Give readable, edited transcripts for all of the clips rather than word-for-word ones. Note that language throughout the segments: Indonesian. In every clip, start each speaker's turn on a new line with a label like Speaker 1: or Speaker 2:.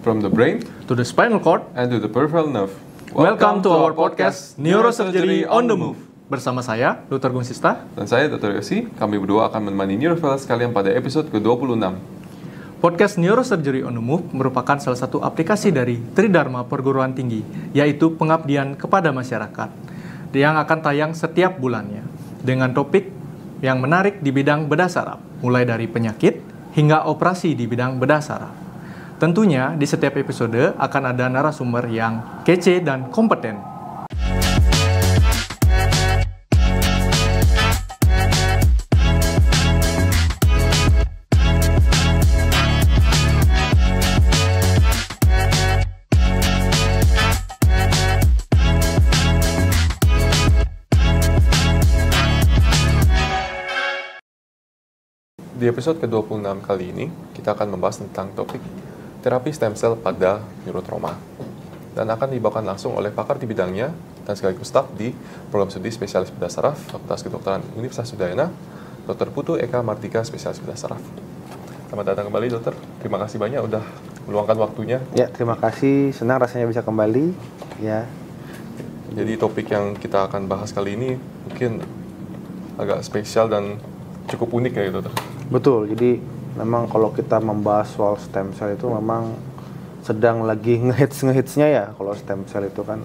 Speaker 1: From the brain
Speaker 2: to the spinal cord
Speaker 1: and to the peripheral nerve.
Speaker 2: Welcome to our podcast Neurosurgery on the Move. Bersama saya, Dr. Gunsista.
Speaker 1: Dan saya, Dr. Yosi. Kami berdua akan menemani neurofellas kalian pada episode ke-26.
Speaker 2: Podcast Neurosurgery on the Move merupakan salah satu aplikasi dari Tridharma Perguruan Tinggi, yaitu pengabdian kepada masyarakat, yang akan tayang setiap bulannya, dengan topik yang menarik di bidang bedah saraf, mulai dari penyakit hingga operasi di bidang bedah saraf. Tentunya di setiap episode akan ada narasumber yang kece dan kompeten.
Speaker 1: Di episode ke-26 kali ini, kita akan membahas tentang topik terapi stem cell pada neurotrauma. Dan akan dibawakan langsung oleh pakar di bidangnya dan sekaligus staf di program studi spesialis bedah saraf Fakultas Kedokteran Universitas Udayana, Dr. Putu Eka Martika, spesialis bedah saraf. Selamat datang kembali, dokter. Terima kasih banyak udah meluangkan waktunya.
Speaker 3: Ya, terima kasih. Senang rasanya bisa kembali. Ya.
Speaker 1: Jadi topik yang kita akan bahas kali ini mungkin agak spesial dan cukup unik ya, dokter.
Speaker 3: Betul. Jadi memang kalau kita membahas soal stem cell itu memang sedang lagi ngehitsnya ya. Kalau stem cell itu kan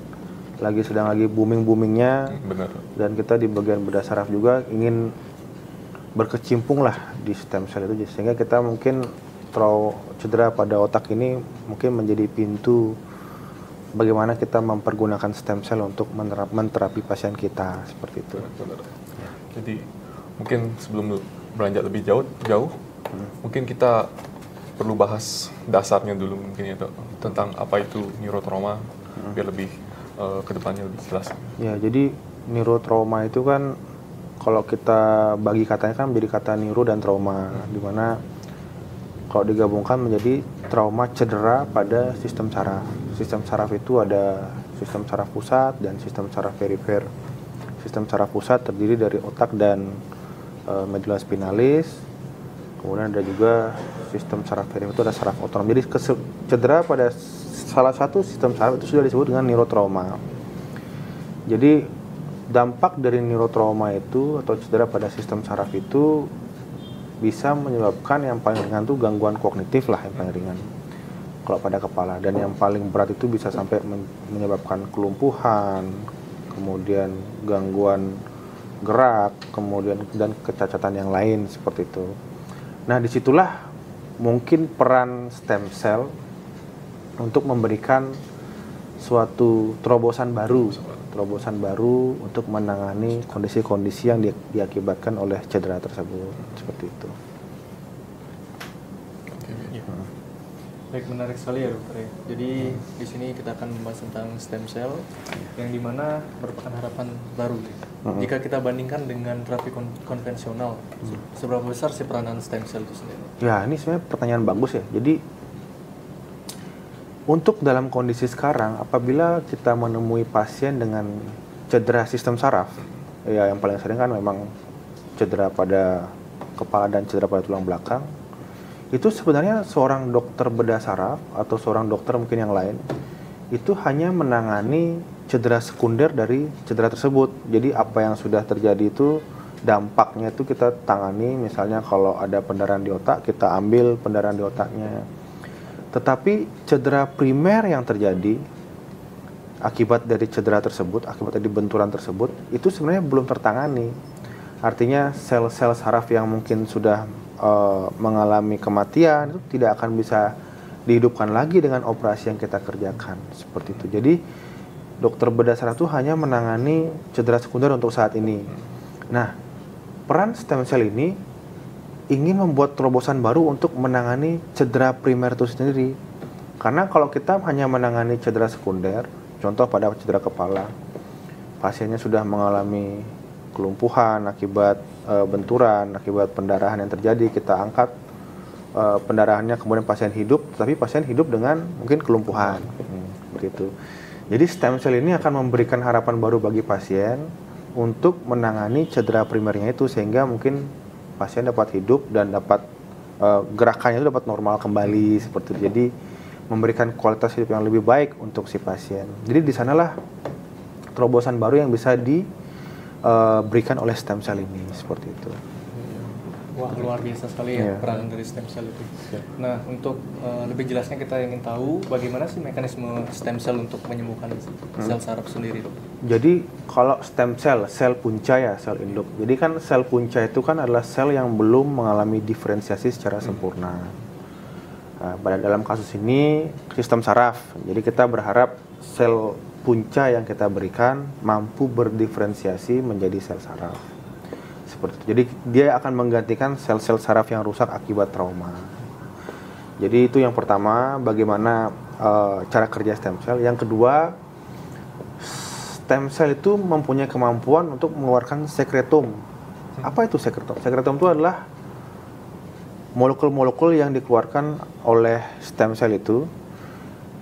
Speaker 3: sedang lagi boomingnya.
Speaker 1: Benar.
Speaker 3: Dan kita di bagian bedah saraf juga ingin berkecimpung lah di stem cell itu, sehingga kita mungkin cedera pada otak ini mungkin menjadi pintu bagaimana kita mempergunakan stem cell untuk menterapi pasien kita, seperti itu.
Speaker 1: Benar. Ya. Jadi mungkin sebelum beranjak lebih jauh, mungkin kita perlu bahas dasarnya dulu mungkin ya, dok, tentang apa itu neurotrauma, biar lebih kedepannya lebih jelas.
Speaker 3: Ya, jadi neurotrauma itu kan kalau kita bagi katanya kan menjadi kata neuro dan trauma, di mana kalau digabungkan menjadi trauma cedera pada sistem saraf. Sistem saraf itu ada sistem saraf pusat dan sistem saraf perifer. Sistem saraf pusat terdiri dari otak dan medula spinalis. Kemudian ada juga sistem saraf perifer, itu ada saraf otonom. Jadi cedera pada salah satu sistem saraf itu sudah disebut dengan neurotrauma. Jadi dampak dari neurotrauma itu atau cedera pada sistem saraf itu bisa menyebabkan yang paling ringan itu gangguan kognitif lah, yang paling ringan kalau pada kepala, dan yang paling berat itu bisa sampai menyebabkan kelumpuhan, kemudian gangguan gerak, kemudian dan kecacatan yang lain seperti itu. Nah, disitulah mungkin peran stem cell untuk memberikan suatu terobosan baru untuk menangani kondisi-kondisi yang diakibatkan oleh cedera tersebut, seperti itu.
Speaker 2: Baik, menarik sekali ya, dokter. Jadi di sini kita akan membahas tentang stem cell yang dimana merupakan harapan baru. Jika kita bandingkan dengan terapi konvensional, seberapa besar sih peranan stem cell itu sendiri?
Speaker 3: Ya, ini sebenarnya pertanyaan bagus ya. Jadi untuk dalam kondisi sekarang, apabila kita menemui pasien dengan cedera sistem saraf, ya yang paling sering kan memang cedera pada kepala dan cedera pada tulang belakang, itu sebenarnya seorang dokter bedah saraf atau seorang dokter mungkin yang lain itu hanya menangani cedera sekunder dari cedera tersebut. Jadi apa yang sudah terjadi itu dampaknya itu kita tangani, misalnya kalau ada pendarahan di otak, kita ambil pendarahan di otaknya. Tetapi cedera primer yang terjadi akibat dari cedera tersebut, akibat dari benturan tersebut, itu sebenarnya belum tertangani. Artinya sel-sel saraf yang mungkin sudah mengalami kematian itu tidak akan bisa dihidupkan lagi dengan operasi yang kita kerjakan, seperti itu. Jadi dokter bedah saraf itu hanya menangani cedera sekunder untuk saat ini. Nah, peran stem cell ini ingin membuat terobosan baru untuk menangani cedera primer itu sendiri. Karena kalau kita hanya menangani cedera sekunder, contoh pada cedera kepala, pasiennya sudah mengalami kelumpuhan akibat benturan, akibat pendarahan yang terjadi, kita angkat pendarahannya, kemudian pasien hidup, tapi pasien hidup dengan mungkin kelumpuhan, seperti itu. Jadi stem cell ini akan memberikan harapan baru bagi pasien untuk menangani cedera primernya itu, sehingga mungkin pasien dapat hidup dan dapat gerakannya itu dapat normal kembali, seperti itu. Jadi memberikan kualitas hidup yang lebih baik untuk si pasien. Jadi di sanalah terobosan baru yang bisa diberikan oleh stem cell ini, seperti itu.
Speaker 2: Wah, luar biasa sekali ya peranan dari stem cell itu. Nah, untuk lebih jelasnya kita ingin tahu bagaimana sih mekanisme stem cell untuk menyembuhkan sel saraf sendiri, Dok?
Speaker 3: Jadi kalau stem cell, sel punca ya, sel induk. Jadi kan sel punca itu kan adalah sel yang belum mengalami diferensiasi secara sempurna. Nah, pada dalam kasus ini sistem saraf. Jadi kita berharap sel punca yang kita berikan mampu berdiferensiasi menjadi sel saraf. Seperti itu. Jadi dia akan menggantikan sel-sel saraf yang rusak akibat trauma. Jadi itu yang pertama, bagaimana cara kerja stem cell. Yang kedua, stem cell itu mempunyai kemampuan untuk mengeluarkan sekretom. Apa itu sekretom? Sekretom itu adalah molekul-molekul yang dikeluarkan oleh stem cell itu.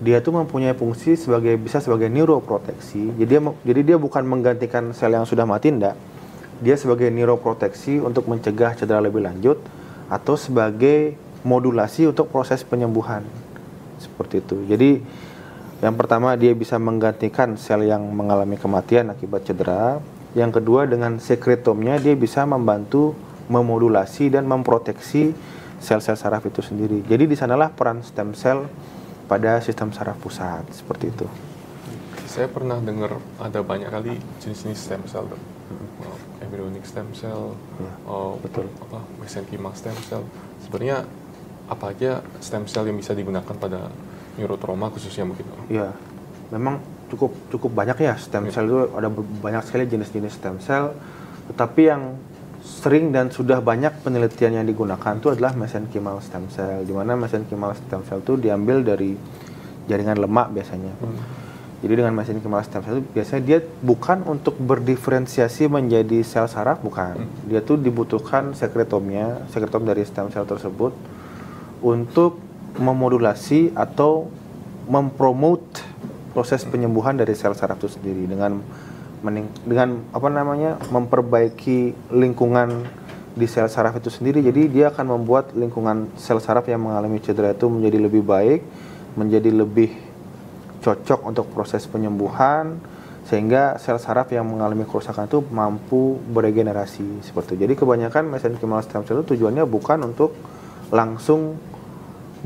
Speaker 3: Dia tuh mempunyai fungsi bisa sebagai neuroproteksi. Jadi dia bukan menggantikan sel yang sudah mati, enggak. Dia sebagai neuroproteksi untuk mencegah cedera lebih lanjut atau sebagai modulasi untuk proses penyembuhan. Seperti itu. Jadi yang pertama dia bisa menggantikan sel yang mengalami kematian akibat cedera. Yang kedua dengan sekretomnya dia bisa membantu memodulasi dan memproteksi sel-sel saraf itu sendiri. Jadi di sanalah peran stem cell pada sistem saraf pusat, seperti itu.
Speaker 1: Saya pernah dengar ada banyak kali jenis-jenis stem cell, embryonic stem cell,
Speaker 3: betul.
Speaker 1: mesenchymal stem cell. Sebenarnya apa aja stem cell yang bisa digunakan pada neurotrauma khususnya mungkin?
Speaker 3: Iya, memang cukup banyak ya stem cell itu, ada banyak sekali jenis-jenis stem cell. Tetapi yang sering dan sudah banyak penelitian yang digunakan itu adalah mesenchymal stem cell, di mana mesenchymal stem cell itu diambil dari jaringan lemak biasanya. Jadi dengan mesenchymal stem cell itu biasanya dia bukan untuk berdiferensiasi menjadi sel saraf, bukan. Dia tuh dibutuhkan sekretom dari stem cell tersebut untuk memodulasi atau mempromote proses penyembuhan dari sel saraf itu sendiri dengan memperbaiki lingkungan di sel saraf itu sendiri. Jadi dia akan membuat lingkungan sel saraf yang mengalami cedera itu menjadi lebih baik, menjadi lebih cocok untuk proses penyembuhan, sehingga sel saraf yang mengalami kerusakan itu mampu beregenerasi seperti itu. Jadi kebanyakan mesenchymal stem cell itu tujuannya bukan untuk langsung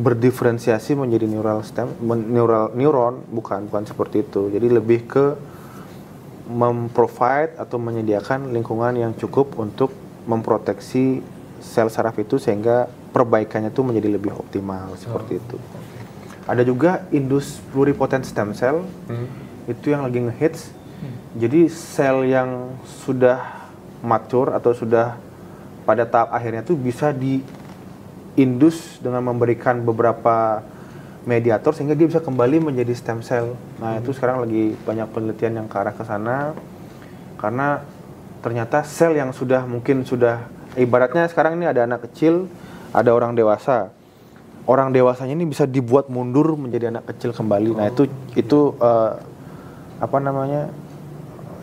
Speaker 3: berdiferensiasi menjadi neuron, bukan seperti itu. Jadi lebih ke memprovide atau menyediakan lingkungan yang cukup untuk memproteksi sel saraf itu sehingga perbaikannya itu menjadi lebih optimal, seperti itu. Ada juga indus pluripotent stem cell, itu yang lagi ngehits. Jadi sel yang sudah mature atau sudah pada tahap akhirnya itu bisa diindus dengan memberikan beberapa mediator sehingga dia bisa kembali menjadi stem cell. Nah itu sekarang lagi banyak penelitian yang ke arah ke sana, karena ternyata sel yang mungkin sudah ibaratnya sekarang ini ada anak kecil, ada orang dewasa. Orang dewasanya ini bisa dibuat mundur menjadi anak kecil kembali. Nah itu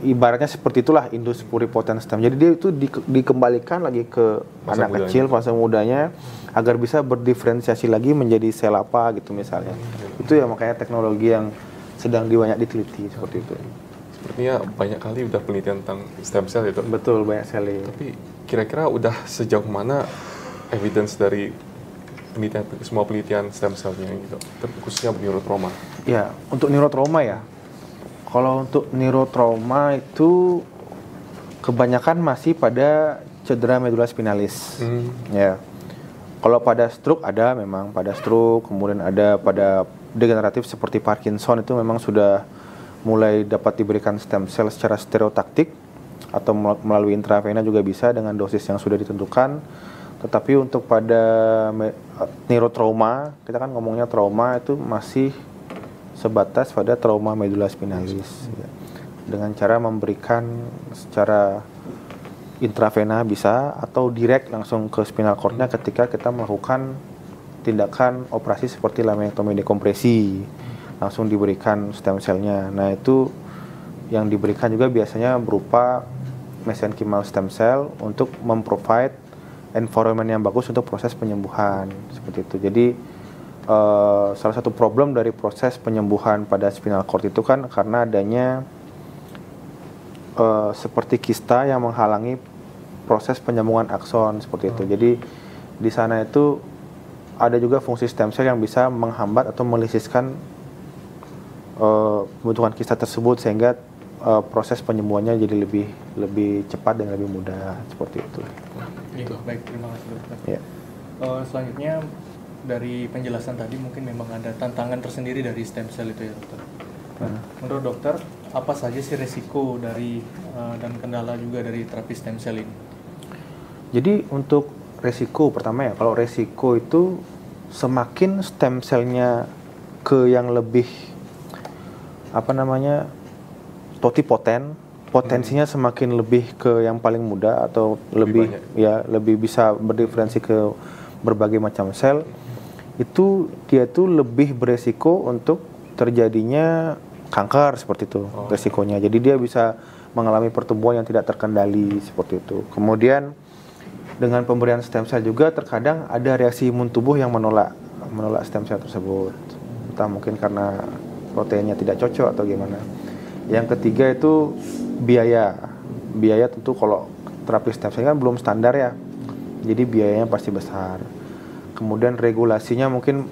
Speaker 3: ibaratnya seperti itulah indus pluripotent stem. Jadi dia itu dikembalikan lagi ke anak kecil fase mudanya agar bisa berdiferensiasi lagi menjadi sel apa gitu misalnya. Itu ya makanya teknologi yang sedang banyak diteliti seperti itu.
Speaker 1: Sepertinya banyak kali udah penelitian tentang stem cell itu.
Speaker 3: Betul, banyak sekali.
Speaker 1: Tapi kira-kira udah sejauh mana evidence dari semua penelitian stem cell-nya gitu, khususnya neurotrauma?
Speaker 3: Ya, untuk neurotrauma ya. Kalau untuk neurotrauma itu kebanyakan masih pada cedera medula spinalis. Ya. Kalau pada stroke ada memang pada stroke, kemudian ada pada degeneratif seperti Parkinson itu memang sudah mulai dapat diberikan stem cell secara stereotaktik atau melalui intravena juga bisa dengan dosis yang sudah ditentukan. Tetapi untuk pada neurotrauma, kita kan ngomongnya trauma itu masih sebatas pada trauma medula spinalis. Ya. Dengan cara memberikan secara intravena bisa atau direct langsung ke spinal cord-nya ketika kita melakukan tindakan operasi seperti laminektomi dekompresi. Langsung diberikan stem cell-nya. Nah, itu yang diberikan juga biasanya berupa mesenchymal stem cell untuk memprovide environment yang bagus untuk proses penyembuhan seperti itu. Jadi salah satu problem dari proses penyembuhan pada spinal cord itu kan karena adanya seperti kista yang menghalangi proses penyambungan akson seperti itu. Jadi di sana itu ada juga fungsi stem cell yang bisa menghambat atau melisiskan pembentukan kista tersebut sehingga proses penyembuhannya jadi lebih cepat dan lebih mudah seperti itu.
Speaker 2: Gitu. Baik, terima kasih dokter.
Speaker 3: Ya.
Speaker 2: Selanjutnya dari penjelasan tadi mungkin memang ada tantangan tersendiri dari stem cell itu ya dokter. Nah, menurut dokter apa saja sih resiko dari dan kendala juga dari terapi stem cell ini?
Speaker 3: Jadi untuk resiko pertama ya, kalau resiko itu semakin stem cell-nya ke yang lebih totipoten, potensinya semakin lebih ke yang paling muda atau lebih bisa berdifferensi ke berbagai macam sel, itu dia tuh lebih beresiko untuk terjadinya kanker seperti itu resikonya. Jadi dia bisa mengalami pertumbuhan yang tidak terkendali seperti itu. Kemudian dengan pemberian stem cell juga terkadang ada reaksi imun tubuh yang menolak stem cell tersebut. Entah mungkin karena proteinnya tidak cocok atau gimana. Yang ketiga itu biaya. Biaya tentu kalau terapi stem cell kan belum standar ya. Jadi biayanya pasti besar. Kemudian regulasinya mungkin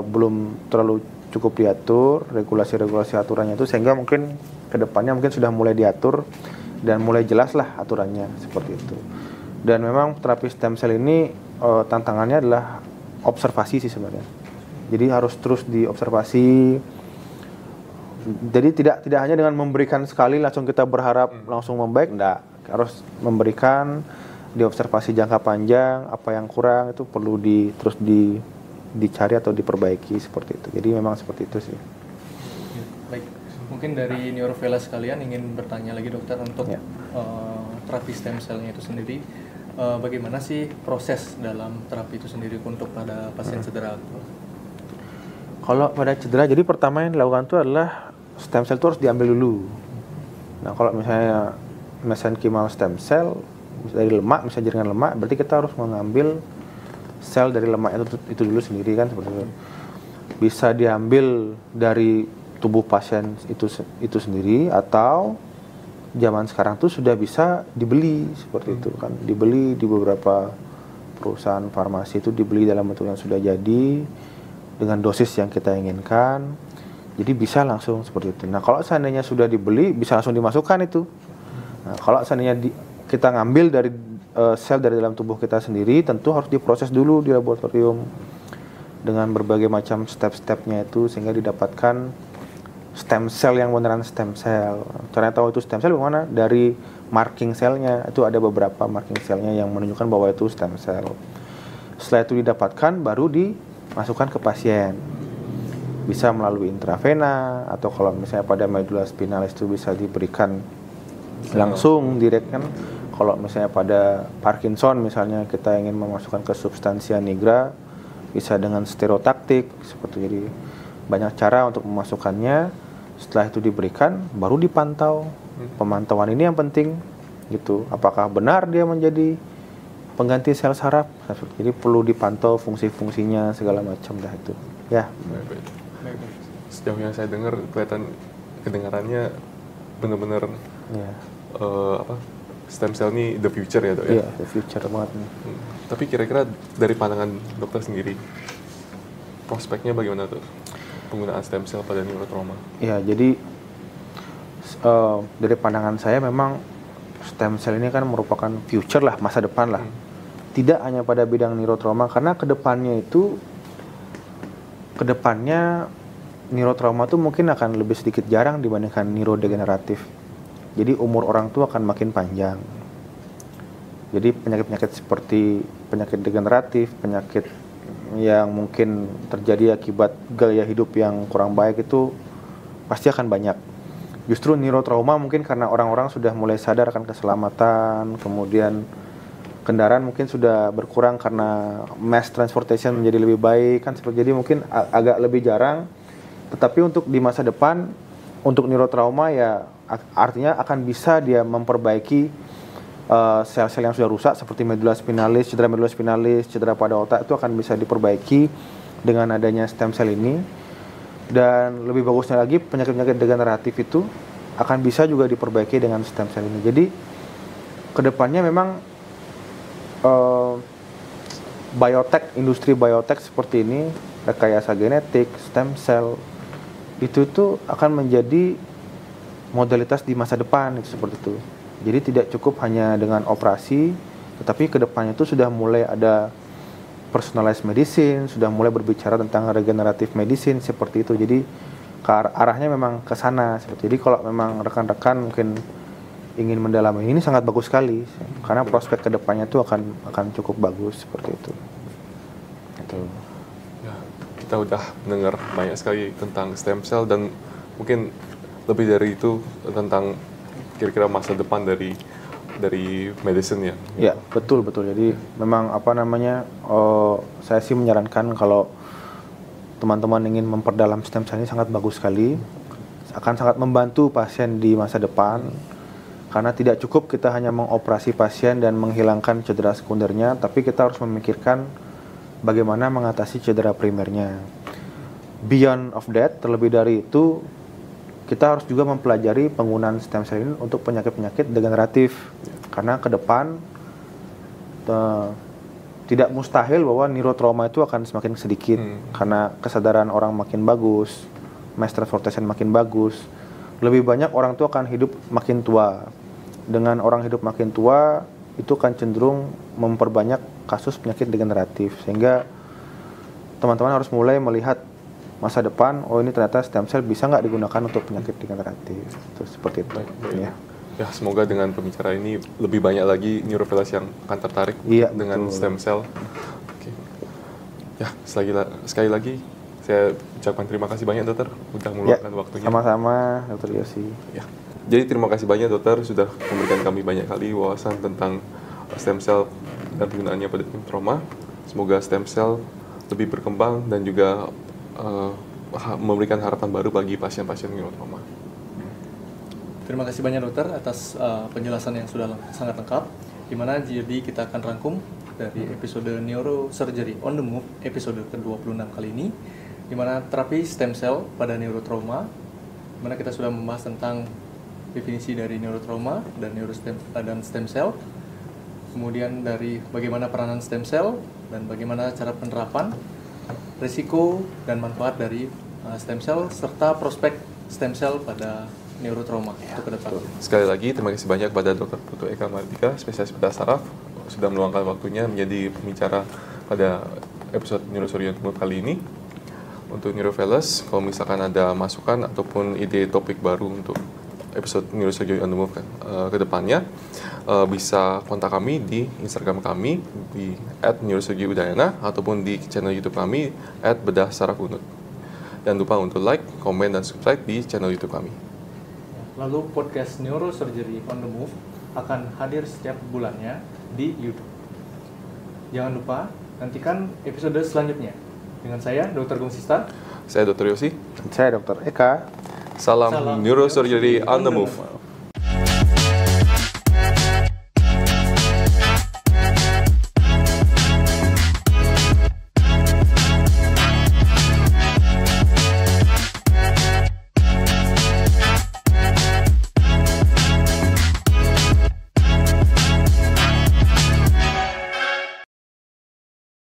Speaker 3: belum terlalu cukup diatur, regulasi aturannya itu, sehingga mungkin kedepannya mungkin sudah mulai diatur dan mulai jelas lah aturannya seperti itu. Dan memang terapi stem cell ini tantangannya adalah observasi sih sebenarnya. Jadi harus terus diobservasi. Jadi tidak hanya dengan memberikan sekali langsung kita berharap langsung membaik, enggak. Harus memberikan diobservasi jangka panjang, apa yang kurang itu perlu terus dicari atau diperbaiki seperti itu. Jadi memang seperti itu sih.
Speaker 2: Baik, mungkin dari neurovela sekalian ingin bertanya lagi dokter untuk terapi stem cell-nya itu sendiri, bagaimana sih proses dalam terapi itu sendiri untuk pada pasien cedera?
Speaker 3: Kalau pada cedera, jadi pertama yang dilakukan itu adalah stem cell itu harus diambil dulu. Nah kalau misalnya mesenchymal stem cell dari lemak, misalnya jaringan lemak, berarti kita harus mengambil sel dari lemak itu dulu sendiri kan seperti itu. Bisa diambil dari tubuh pasien itu sendiri, atau zaman sekarang tuh sudah bisa dibeli seperti itu kan. Dibeli di beberapa perusahaan farmasi itu, dibeli dalam bentuk yang sudah jadi dengan dosis yang kita inginkan. Jadi bisa langsung seperti itu. Nah, kalau seandainya sudah dibeli, bisa langsung dimasukkan itu. Nah, kalau seandainya kita ngambil dari sel dari dalam tubuh kita sendiri, tentu harus diproses dulu di laboratorium dengan berbagai macam step-stepnya itu, sehingga didapatkan stem cell yang beneran stem cell. Caranya tahu itu stem cell bagaimana? Dari marking selnya, itu ada beberapa marking selnya yang menunjukkan bahwa itu stem cell. Setelah itu didapatkan, baru dimasukkan ke pasien. Bisa melalui intravena, atau kalau misalnya pada medula spinalis itu bisa diberikan langsung direct kan. Kalau misalnya pada Parkinson misalnya kita ingin memasukkan ke substansia nigra, bisa dengan stereotaktik seperti. Jadi banyak cara untuk memasukkannya. Setelah itu diberikan, baru dipantau. Pemantauan ini yang penting gitu. Apakah benar dia menjadi pengganti sel saraf? Jadi perlu dipantau fungsi-fungsinya segala macam dah itu. Ya.
Speaker 1: Sejauh yang saya dengar, kelihatan kedengarannya benar-benar stem cell ini the future ya dok ya?
Speaker 3: Iya, the future banget nih.
Speaker 1: Tapi kira-kira dari pandangan dokter sendiri, prospeknya bagaimana tuh penggunaan stem cell pada neurotrauma?
Speaker 3: Ya, jadi dari pandangan saya memang stem cell ini kan merupakan future lah, masa depan lah. Tidak hanya pada bidang neurotrauma, karena kedepannya neurotrauma tuh mungkin akan lebih sedikit jarang dibandingkan neurodegeneratif. Jadi umur orang tua akan makin panjang. Jadi penyakit-penyakit seperti penyakit degeneratif, penyakit yang mungkin terjadi akibat gaya hidup yang kurang baik itu pasti akan banyak. Justru neurotrauma mungkin karena orang-orang sudah mulai sadar akan keselamatan, kemudian kendaraan mungkin sudah berkurang karena mass transportation menjadi lebih baik kan, jadi mungkin agak lebih jarang. Tetapi untuk di masa depan, untuk neurotrauma ya artinya akan bisa dia memperbaiki sel-sel yang sudah rusak seperti medula spinalis, cedera pada otak itu akan bisa diperbaiki dengan adanya stem cell ini. Dan lebih bagusnya lagi, penyakit-penyakit degeneratif itu akan bisa juga diperbaiki dengan stem cell ini. Jadi kedepannya memang biotek, industri biotek seperti ini, rekayasa genetik, stem cell, itu tuh akan menjadi modalitas di masa depan, seperti itu. Jadi tidak cukup hanya dengan operasi, tetapi kedepannya itu sudah mulai ada personalized medicine, sudah mulai berbicara tentang regenerative medicine seperti itu. Jadi arahnya memang ke sana. Jadi kalau memang rekan-rekan mungkin ingin mendalami ini sangat bagus sekali, karena prospek kedepannya itu akan cukup bagus seperti itu.
Speaker 1: Ya, kita udah dengar banyak sekali tentang stem cell dan mungkin lebih dari itu tentang kira-kira masa depan dari medicine ya.
Speaker 3: Ya, betul. Jadi memang saya sih menyarankan kalau teman-teman ingin memperdalam stem cell ini sangat bagus sekali, akan sangat membantu pasien di masa depan, karena tidak cukup kita hanya mengoperasi pasien dan menghilangkan cedera sekundernya, tapi kita harus memikirkan bagaimana mengatasi cedera primernya. Beyond of that, terlebih dari itu, kita harus juga mempelajari penggunaan stem cell ini untuk penyakit-penyakit degeneratif, karena ke depan tidak mustahil bahwa neurotrauma itu akan semakin sedikit, karena kesadaran orang makin bagus, mass transportation makin bagus, lebih banyak orang tua akan hidup makin tua. Dengan orang hidup makin tua, itu akan cenderung memperbanyak kasus penyakit degeneratif, sehingga teman-teman harus mulai melihat masa depan, ini ternyata stem cell bisa nggak digunakan untuk penyakit degeneratif. Terus seperti itu.
Speaker 1: Ya, semoga dengan pembicara ini lebih banyak lagi neurovelas yang akan tertarik dengan stem cell. Oke. Ya, sekali lagi saya ucapkan terima kasih banyak dokter sudah meluangkan waktunya.
Speaker 3: Sama-sama Dr. Yosi.
Speaker 1: Ya. Jadi terima kasih banyak dokter sudah memberikan kami banyak kali wawasan tentang stem cell dan penggunaannya pada trauma. Semoga stem cell lebih berkembang dan juga memberikan harapan baru bagi pasien-pasien neurotrauma.
Speaker 2: Terima kasih banyak dokter atas penjelasan yang sudah sangat lengkap, di mana jadi kita akan rangkum dari episode Neurosurgery on the Move episode ke-26 kali ini, di mana terapi stem cell pada neurotrauma, di mana kita sudah membahas tentang definisi dari neurotrauma dan stem cell, kemudian dari bagaimana peranan stem cell dan bagaimana cara penerapan, risiko dan manfaat dari stem cell serta prospek stem cell pada neurotrauma untuk ke depan.
Speaker 1: Sekali lagi terima kasih banyak kepada Dr. Putu Eka Mardika, spesialis bedah saraf, sudah meluangkan waktunya menjadi pembicara pada episode Neurosurgery on the Move kali ini. Untuk Neurovelas, kalau misalkan ada masukan ataupun ide topik baru untuk episode Neurosurgery on the Move ke depannya, bisa kontak kami di Instagram kami di @neurosurgeryudayana ataupun di channel YouTube kami @bedah-saraf-unut. Jangan lupa untuk like, komen, dan subscribe di channel YouTube kami.
Speaker 2: Lalu podcast Neurosurgery on the Move akan hadir setiap bulannya di YouTube. Jangan lupa nantikan episode selanjutnya. Dengan saya, Dr. Gungsista.
Speaker 1: Saya Dr. Yosi.
Speaker 3: Saya Dr. Eka.
Speaker 1: Salam Neurosurgery on the Move.